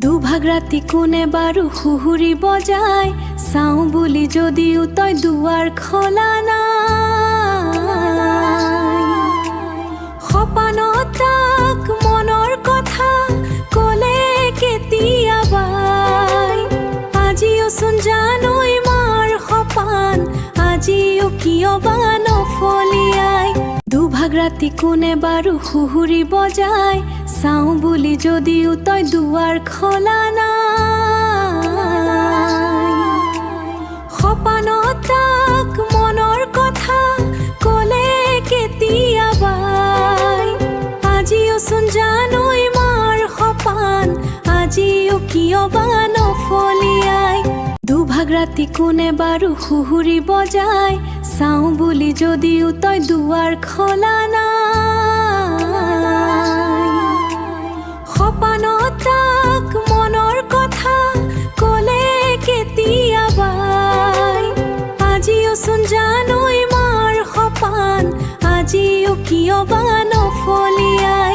দুভাগ ৰাতি কোনে বাৰু হুহুৰি বজায়, চাওঁ বুলি যদিও তই দুৱাৰ খোলা নাই। সপানত তাক মনৰ কথা ক'লে কেতিয়াবাই, আজিও চোন জানই মাৰ সপান, আজিও কিয় বা নফলিয়াই। দুভাগ ৰাতি কোনে বাৰু হুহুৰি বজায়, চাওঁ বুলি যদিও তই দুৱাৰ খোলা নাই। সপানত তাক মনৰ কথা ক'লে কেতিয়াবাই, আজিও চোন জানই মাৰ সপান, আজিও কিয় বা নফলিয়াই। দুভাগ ৰাতি কোনে বাৰু হুহুৰি বজায়, চাওঁ বুলি যদিও তই দুৱাৰ খোলা নাই। সপানত তাক মনৰ কথা ক'লে কেতিয়াবাই, আজিও চোন জানই মাৰ সপান, আজিও কিয় বা নফলিয়াই।